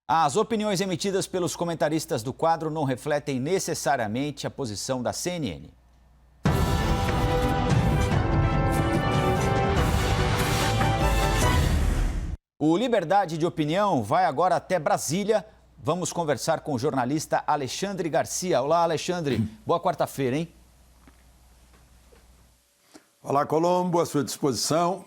As opiniões emitidas pelos comentaristas do quadro não refletem necessariamente a posição da CNN. O Liberdade de Opinião vai agora até Brasília. Vamos conversar com o jornalista Alexandre Garcia. Olá, Alexandre. Boa quarta-feira, hein? Olá, Colombo, à sua disposição.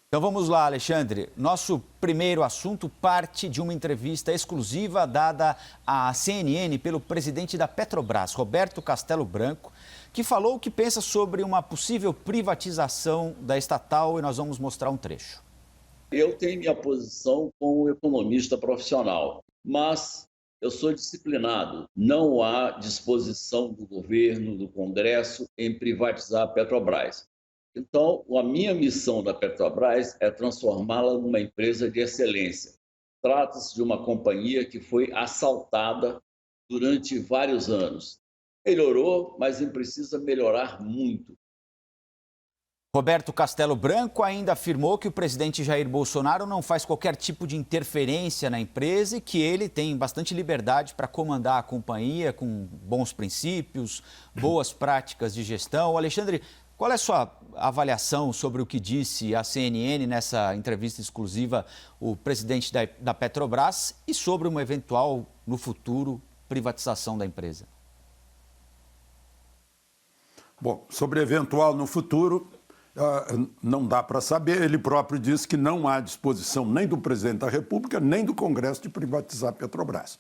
Então vamos lá, Alexandre. Nosso primeiro assunto parte de uma entrevista exclusiva dada à CNN pelo presidente da Petrobras, Roberto Castelo Branco, que falou o que pensa sobre uma possível privatização da estatal, e nós vamos mostrar um trecho. Eu tenho minha posição como economista profissional, mas eu sou disciplinado. Não há disposição do governo, do Congresso, em privatizar a Petrobras. Então, a minha missão da Petrobras é transformá-la numa empresa de excelência. Trata-se de uma companhia que foi assaltada durante vários anos. Melhorou, mas precisa melhorar muito. Roberto Castelo Branco ainda afirmou que o presidente Jair Bolsonaro não faz qualquer tipo de interferência na empresa e que ele tem bastante liberdade para comandar a companhia com bons princípios, boas práticas de gestão. Alexandre, qual é a sua avaliação sobre o que disse a CNN nessa entrevista exclusiva o presidente da Petrobras e sobre uma eventual, no futuro, privatização da empresa? Bom, sobre eventual no futuro, não dá para saber. Ele próprio disse que não há disposição nem do presidente da República, nem do Congresso de privatizar a Petrobras.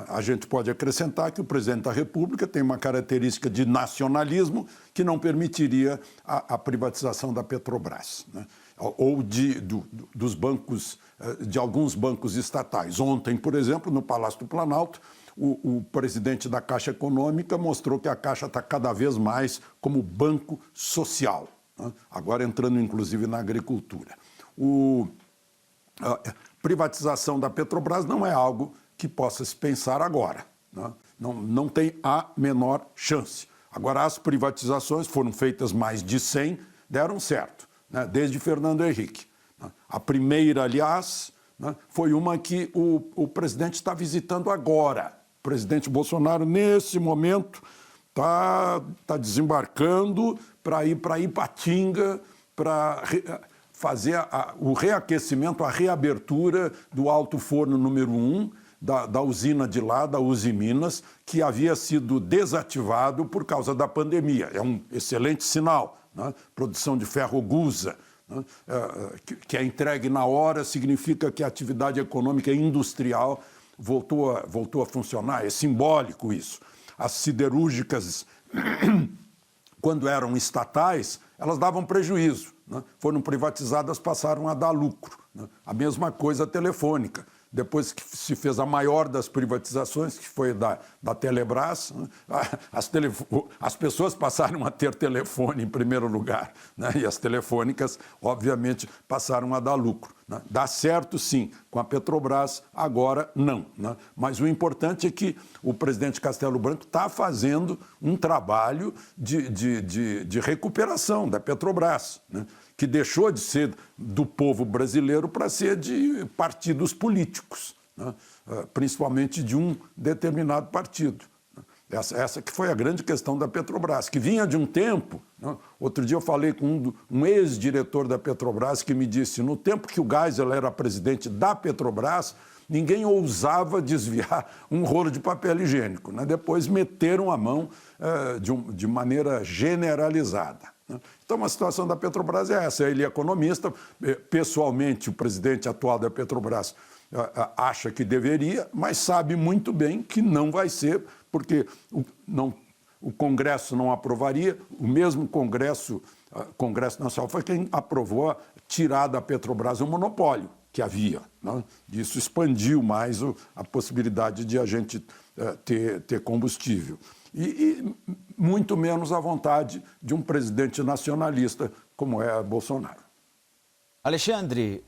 A gente pode acrescentar que o presidente da República tem uma característica de nacionalismo que não permitiria a privatização da Petrobras, né? Ou dos bancos, de alguns bancos estatais. Ontem, por exemplo, no Palácio do Planalto, o presidente da Caixa Econômica mostrou que a Caixa está cada vez mais como banco social, né? Agora entrando inclusive na agricultura. A privatização da Petrobras não é algo que possa se pensar agora, né? Não tem a menor chance. Agora, as privatizações foram feitas mais de 100, deram certo, né? Desde Fernando Henrique. A primeira, aliás, né, foi uma que o presidente está visitando agora. O presidente Bolsonaro, nesse momento, está desembarcando para ir para Ipatinga, para fazer o reaquecimento, a reabertura do alto forno número 1, da usina de lá, da Uzi Minas, que havia sido desativado por causa da pandemia. É um excelente sinal, né? Produção de ferro gusa, né? Que é entregue na hora, significa que a atividade econômica e industrial voltou a funcionar. É simbólico isso. As siderúrgicas, quando eram estatais, elas davam prejuízo, né? Foram privatizadas, passaram a dar lucro, né? A mesma coisa a telefônica. Depois que se fez a maior das privatizações, que foi da Telebrás, né? As pessoas passaram a ter telefone em primeiro lugar, né? E as telefônicas, obviamente, passaram a dar lucro, né? Dá certo, sim, com a Petrobras, agora não, né? Mas o importante é que o presidente Castelo Branco está fazendo um trabalho de recuperação da Petrobras, né? Que deixou de ser do povo brasileiro para ser de partidos políticos, né? Principalmente de um determinado partido. Essa que foi a grande questão da Petrobras, que vinha de um tempo, né? Outro dia eu falei com um ex-diretor da Petrobras que me disse, no tempo que o Geisel era presidente da Petrobras, ninguém ousava desviar um rolo de papel higiênico, né? Depois meteram a mão de maneira generalizada, né? Então, a situação da Petrobras é essa. Ele é economista. Pessoalmente, o presidente atual da Petrobras acha que deveria, mas sabe muito bem que não vai ser, porque o Congresso não aprovaria. O mesmo Congresso Nacional foi quem aprovou tirar da Petrobras o monopólio que havia, né? Isso expandiu mais a possibilidade de a gente ter combustível. E muito menos a vontade de um presidente nacionalista como é Bolsonaro. Alexandre,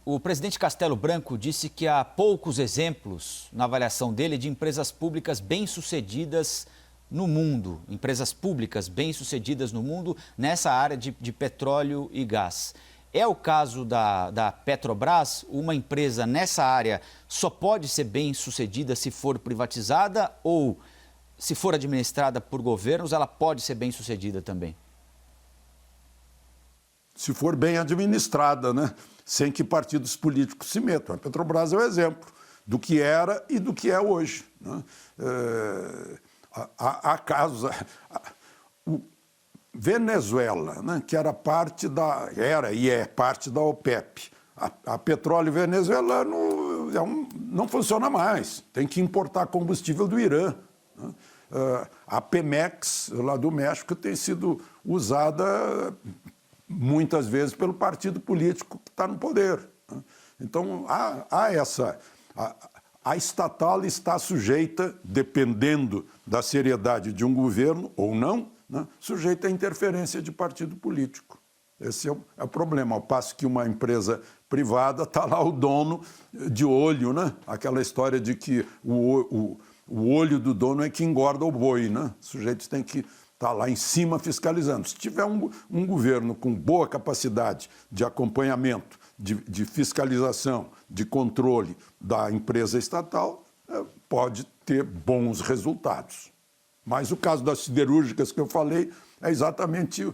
o presidente Castelo Branco disse que há poucos exemplos, na avaliação dele, de empresas públicas bem-sucedidas no mundo, empresas públicas bem-sucedidas no mundo nessa área de petróleo e gás. É o caso da Petrobras? Uma empresa nessa área só pode ser bem sucedida se for privatizada ou, se for administrada por governos, ela pode ser bem sucedida também? Se for bem administrada, né? Sem que partidos políticos se metam. A Petrobras é o exemplo do que era e do que é hoje, né? Há casos... Venezuela, né, que era parte da... Era e é parte da OPEP. A petróleo venezuelano não funciona mais. Tem que importar combustível do Irã, né? A Pemex, lá do México, tem sido usada muitas vezes pelo partido político que está no poder, né? Então, a estatal está sujeita, dependendo da seriedade de um governo ou não, né, sujeita à interferência de partido político. Esse é o problema. Ao passo que uma empresa privada está lá o dono de olho, né? Aquela história de que o olho do dono é que engorda o boi, né? O sujeito tem que estar lá em cima fiscalizando. Se tiver um governo com boa capacidade de acompanhamento, de fiscalização, de controle da empresa estatal, pode ter bons resultados. Mas o caso das siderúrgicas que eu falei é exatamente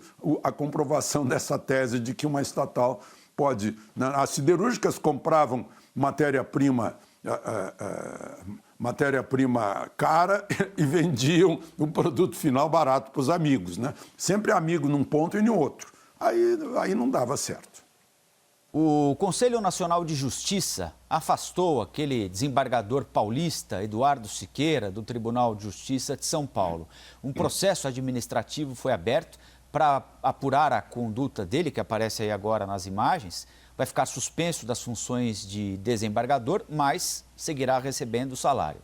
a comprovação dessa tese de que uma estatal pode... As siderúrgicas compravam matéria-prima cara e vendiam o produto final barato para os amigos, né? Sempre amigo num ponto e no outro. Aí não dava certo. O Conselho Nacional de Justiça afastou aquele desembargador paulista, Eduardo Siqueira, do Tribunal de Justiça de São Paulo. Um processo administrativo foi aberto para apurar a conduta dele, que aparece aí agora nas imagens. Vai ficar suspenso das funções de desembargador, mas seguirá recebendo o salário.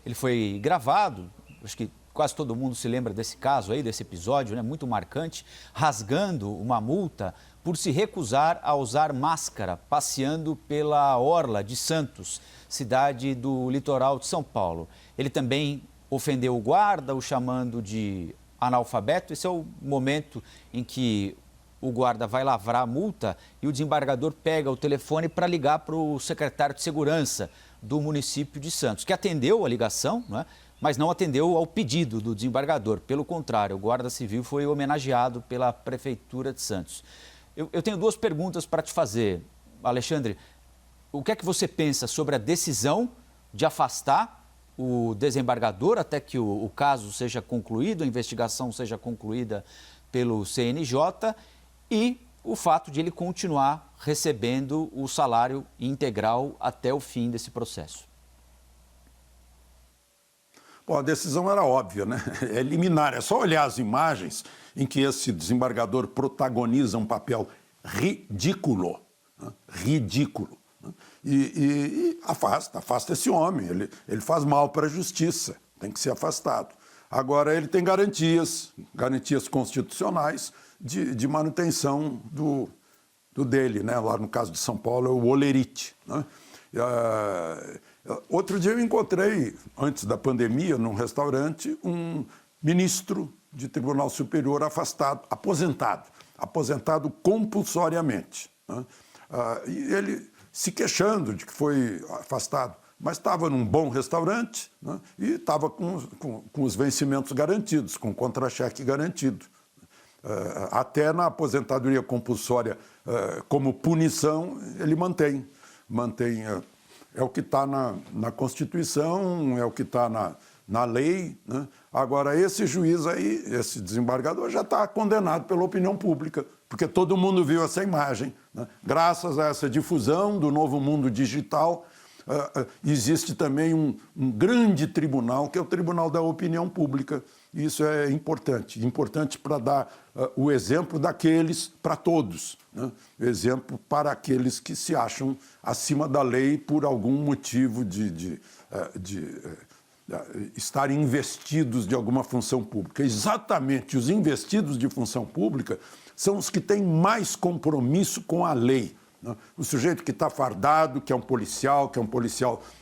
Ele foi gravado, acho que quase todo mundo se lembra desse caso aí, desse episódio, né, muito marcante, rasgando uma multa por se recusar a usar máscara, passeando pela orla de Santos, cidade do litoral de São Paulo. Ele também ofendeu o guarda, o chamando de analfabeto. Esse é o momento em que o guarda vai lavrar a multa e o desembargador pega o telefone para ligar para o secretário de segurança do município de Santos, que atendeu a ligação, não é? Mas não atendeu ao pedido do desembargador. Pelo contrário, o guarda civil foi homenageado pela Prefeitura de Santos. Eu tenho duas perguntas para te fazer, Alexandre. O que é que você pensa sobre a decisão de afastar o desembargador até que o caso seja concluído, a investigação seja concluída pelo CNJ e o fato de ele continuar recebendo o salário integral até o fim desse processo? Bom, a decisão era óbvia, né? É liminar. É só olhar as imagens em que esse desembargador protagoniza um papel ridículo, né? Ridículo, né? E afasta esse homem. Ele faz mal para a justiça, tem que ser afastado. Agora, ele tem garantias constitucionais de manutenção do dele, né? Lá no caso de São Paulo é o Olerite, né? Outro dia eu encontrei, antes da pandemia, num restaurante, um ministro de Tribunal Superior aposentado compulsoriamente, né? E ele se queixando de que foi afastado, mas estava num bom restaurante, né? E estava com os vencimentos garantidos, com o contra-cheque garantido. Até na aposentadoria compulsória, como punição, ele mantém. É o que está na Constituição, é o que está na lei, né? Agora, esse juiz aí, esse desembargador, já está condenado pela opinião pública, porque todo mundo viu essa imagem, né? Graças a essa difusão do novo mundo digital, existe também um grande tribunal, que é o Tribunal da Opinião Pública. Isso é importante para dar o exemplo daqueles para todos, né? Exemplo para aqueles que se acham acima da lei por algum motivo de estarem investidos de alguma função pública. Exatamente, os investidos de função pública são os que têm mais compromisso com a lei, né? O sujeito que está fardado, que é um policial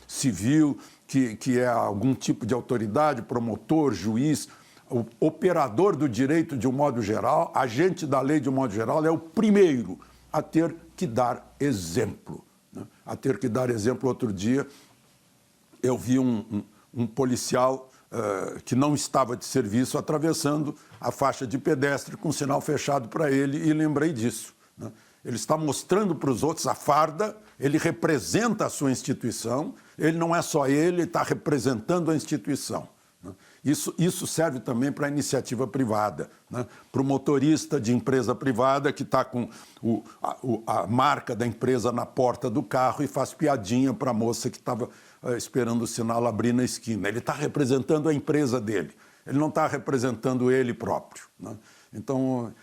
civil, que é algum tipo de autoridade, promotor, juiz, o operador do direito de um modo geral, agente da lei de um modo geral, é o primeiro a ter que dar exemplo, né? A ter que dar exemplo. Outro dia, eu vi um policial que não estava de serviço atravessando a faixa de pedestre com o sinal fechado para ele e lembrei disso, né? Ele está mostrando para os outros a farda, ele representa a sua instituição, ele não é só ele está representando a instituição, né? Isso serve também para a iniciativa privada, né? Para o motorista de empresa privada que está com a marca da empresa na porta do carro e faz piadinha para a moça que estava esperando o sinal abrir na esquina. Ele está representando a empresa dele, ele não está representando ele próprio, né? Então,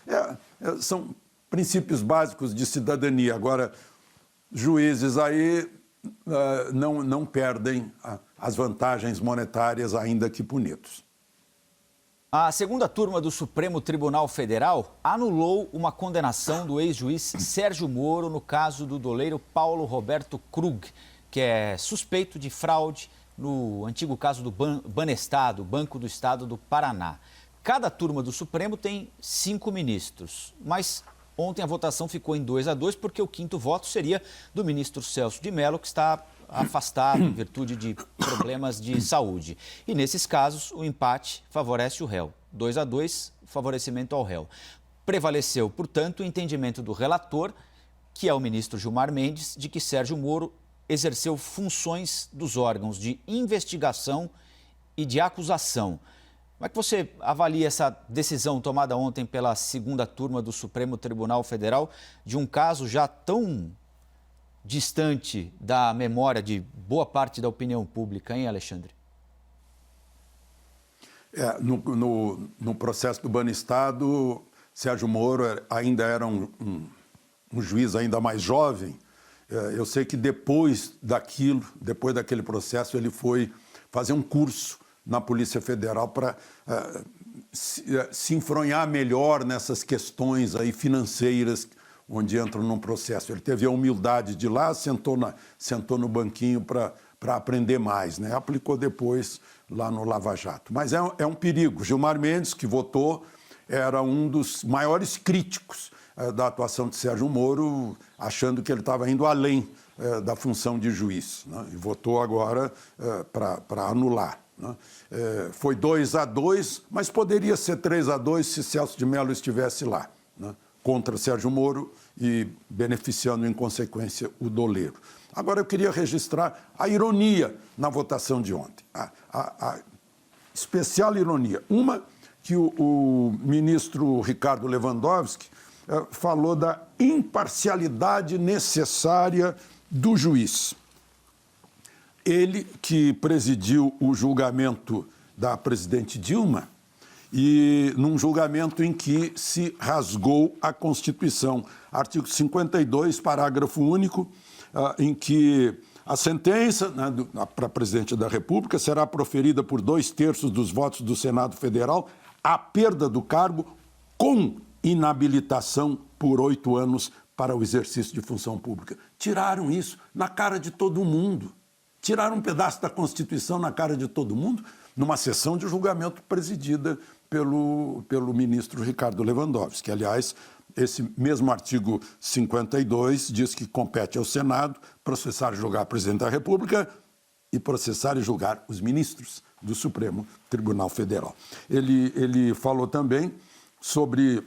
são princípios básicos de cidadania. Agora, juízes aí não perdem as vantagens monetárias, ainda que punidos. A segunda turma do Supremo Tribunal Federal anulou uma condenação do ex-juiz Sérgio Moro no caso do doleiro Paulo Roberto Krug, que é suspeito de fraude no antigo caso do Banestado, Banco do Estado do Paraná. Cada turma do Supremo tem 5 ministros, mas ontem a votação ficou em 2-2 porque o 5º voto seria do ministro Celso de Mello, que está afastado em virtude de problemas de saúde. E nesses casos, o empate favorece o réu. 2-2, favorecimento ao réu. Prevaleceu, portanto, o entendimento do relator, que é o ministro Gilmar Mendes, de que Sérgio Moro exerceu funções dos órgãos de investigação e de acusação. Como é que você avalia essa decisão tomada ontem pela segunda turma do Supremo Tribunal Federal de um caso já tão distante da memória de boa parte da opinião pública, hein, Alexandre? No processo do Banestado, Sérgio Moro ainda era um juiz ainda mais jovem. Eu sei que depois daquele processo, ele foi fazer um curso na Polícia Federal para se enfronhar melhor nessas questões aí financeiras onde entram num processo. Ele teve a humildade de ir lá, sentou no banquinho para aprender mais, né? Aplicou depois lá no Lava Jato. Mas é um perigo. Gilmar Mendes, que votou, era um dos maiores críticos da atuação de Sérgio Moro, achando que ele estava indo além da função de juiz, né? E votou agora para anular, né? Foi 2-2, mas poderia ser 3-2 se Celso de Mello estivesse lá, né? Contra Sérgio Moro e beneficiando, em consequência, o doleiro. Agora, eu queria registrar a ironia na votação de ontem. A especial ironia. Uma, que o ministro Ricardo Lewandowski falou da imparcialidade necessária do juiz. Ele que presidiu o julgamento da presidente Dilma, e num julgamento em que se rasgou a Constituição. Artigo 52, parágrafo único, em que a sentença, né, para a presidente da República será proferida por 2/3 dos votos do Senado Federal, a perda do cargo com inabilitação por 8 anos para o exercício de função pública. Tiraram isso na cara de todo mundo. Tiraram um pedaço da Constituição na cara de todo mundo numa sessão de julgamento presidida pelo ministro Ricardo Lewandowski. Aliás, esse mesmo artigo 52 diz que compete ao Senado processar e julgar o presidente da República e processar e julgar os ministros do Supremo Tribunal Federal. Ele falou também sobre...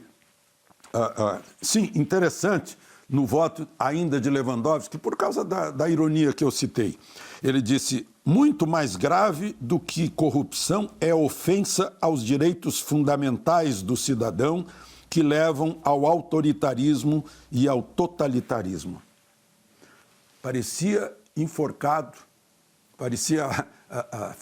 sim, interessante, no voto ainda de Lewandowski, por causa da ironia que eu citei. Ele disse: muito mais grave do que corrupção é a ofensa aos direitos fundamentais do cidadão que levam ao autoritarismo e ao totalitarismo. Parecia enforcado, parecia a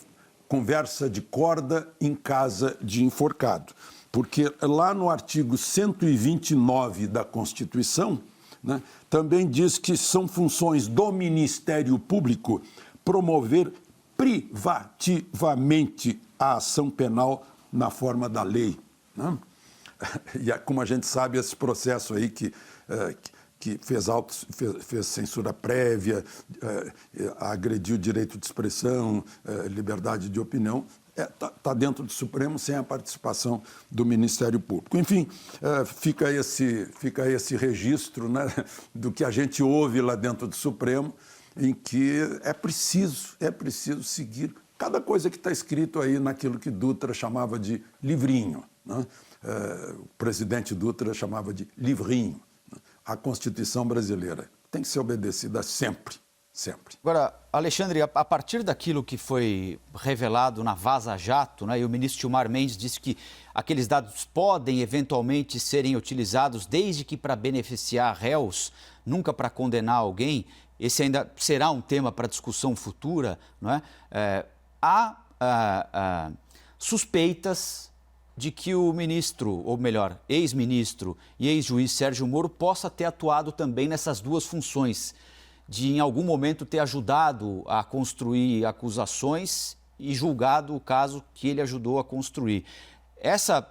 conversa de corda em casa de enforcado, porque lá no artigo 129 da Constituição, né, também diz que são funções do Ministério Público promover privativamente a ação penal na forma da lei, né? E como a gente sabe, esse processo aí que fez censura prévia, agrediu o direito de expressão, liberdade de opinião, Está dentro do Supremo sem a participação do Ministério Público. Enfim, fica esse registro, né, do que a gente ouve lá dentro do Supremo, em que é preciso seguir cada coisa que está escrito aí naquilo que Dutra chamava de livrinho, né? O presidente Dutra chamava de livrinho, né? A Constituição brasileira tem que ser obedecida sempre. Sempre. Agora, Alexandre, a partir daquilo que foi revelado na Vaza Jato, né, e o ministro Gilmar Mendes disse que aqueles dados podem eventualmente serem utilizados desde que para beneficiar réus, nunca para condenar alguém, esse ainda será um tema para discussão futura, não é? Há suspeitas de que o ministro, ou melhor, ex-ministro e ex-juiz Sérgio Moro possa ter atuado também nessas duas funções, de em algum momento ter ajudado a construir acusações e julgado o caso que ele ajudou a construir. Essa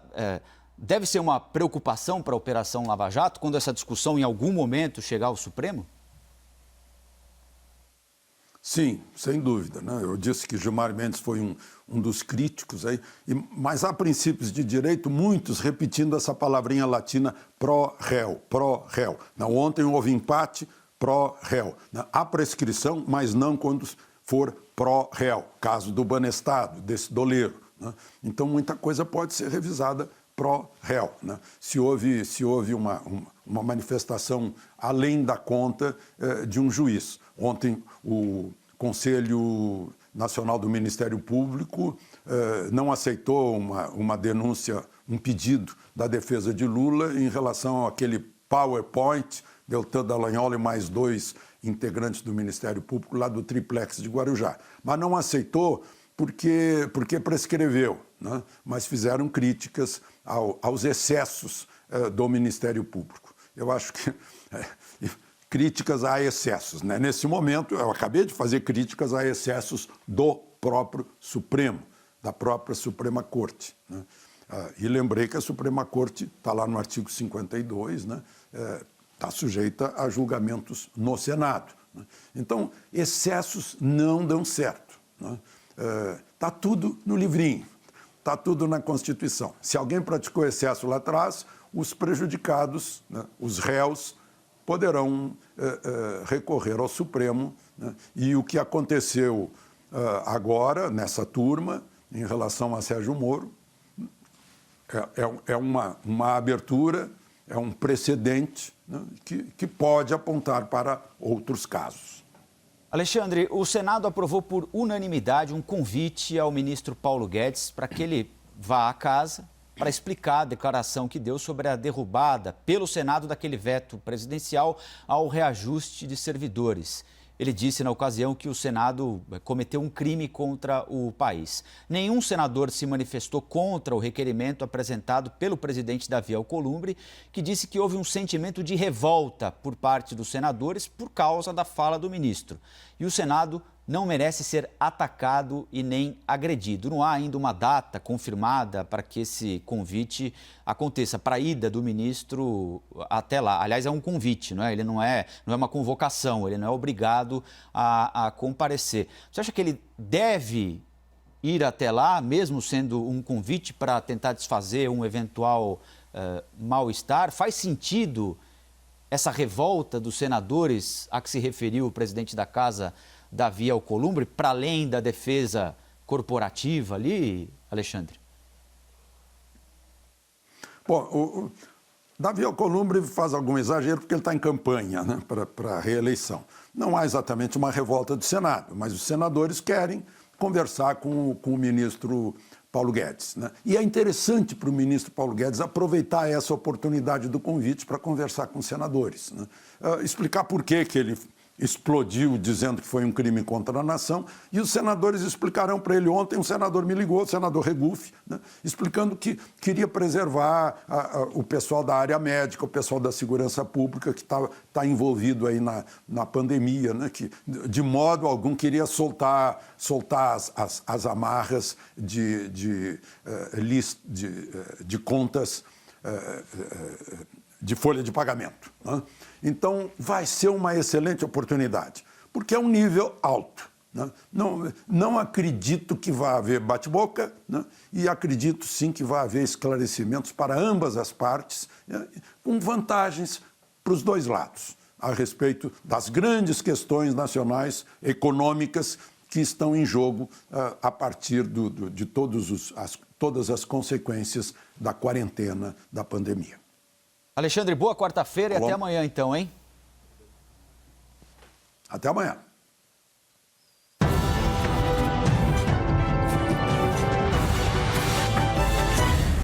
deve ser uma preocupação para a Operação Lava Jato, quando essa discussão em algum momento chegar ao Supremo? Sim, sem dúvida, né? Eu disse que Gilmar Mendes foi um dos críticos, aí, mas há princípios de direito, muitos repetindo essa palavrinha latina pró-réu, pró-réu. Ontem houve empate, pró-réu. Há prescrição, mas não quando for pró-réu. Caso do Banestado, desse doleiro, né? Então, muita coisa pode ser revisada pró-réu, né? Se houve uma manifestação além da conta de um juiz. Ontem, o Conselho Nacional do Ministério Público não aceitou uma denúncia, um pedido da defesa de Lula em relação àquele PowerPoint, Deltan Dallagnol e mais 2 integrantes do Ministério Público lá do Triplex de Guarujá. Mas não aceitou porque prescreveu, né? Mas fizeram críticas aos excessos do Ministério Público. Eu acho que críticas a excessos, né? Nesse momento, eu acabei de fazer críticas a excessos do próprio Supremo, da própria Suprema Corte, né? E lembrei que a Suprema Corte está lá no artigo 52, né? Está sujeita a julgamentos no Senado, né? Então, excessos não dão certo, né? Está tudo no livrinho, está tudo na Constituição. Se alguém praticou excesso lá atrás, os prejudicados, né, os réus, poderão recorrer ao Supremo, né? E o que aconteceu agora, nessa turma, em relação a Sérgio Moro, é uma abertura, é um precedente, né, que pode apontar para outros casos. Alexandre, o Senado aprovou por unanimidade um convite ao ministro Paulo Guedes para que ele vá à casa para explicar a declaração que deu sobre a derrubada pelo Senado daquele veto presidencial ao reajuste de servidores. Ele disse na ocasião que o Senado cometeu um crime contra o país. Nenhum senador se manifestou contra o requerimento apresentado pelo presidente Davi Alcolumbre, que disse que houve um sentimento de revolta por parte dos senadores por causa da fala do ministro. E o Senado não merece ser atacado e nem agredido. Não há ainda uma data confirmada para que esse convite aconteça, para a ida do ministro até lá. Aliás, é um convite, não é? Ele não é uma convocação, ele não é obrigado a comparecer. Você acha que ele deve ir até lá, mesmo sendo um convite para tentar desfazer um eventual mal-estar? Faz sentido essa revolta dos senadores a que se referiu o presidente da Casa, Davi Alcolumbre, para além da defesa corporativa ali, Alexandre? Bom, o Davi Alcolumbre faz algum exagero porque ele está em campanha, né, para a reeleição. Não há exatamente uma revolta do Senado, mas os senadores querem conversar com o ministro Paulo Guedes, né? E é interessante para o ministro Paulo Guedes aproveitar essa oportunidade do convite para conversar com os senadores, né? Explicar por que ele explodiu dizendo que foi um crime contra a nação, e os senadores explicarão para ele. Ontem um senador me ligou, o senador Regufe, né, explicando que queria preservar o pessoal da área médica, o pessoal da segurança pública que está envolvido aí na pandemia, né, que de modo algum queria soltar as amarras de contas de folha de pagamento, né? Então, vai ser uma excelente oportunidade, porque é um nível alto, Né? Não acredito que vá haver bate-boca, né? E acredito sim que vai haver esclarecimentos para ambas as partes, né? Com vantagens para os dois lados, a respeito das grandes questões nacionais econômicas que estão em jogo a partir de todas as consequências da quarentena da pandemia. Alexandre, boa quarta-feira e até amanhã então, hein? Até amanhã.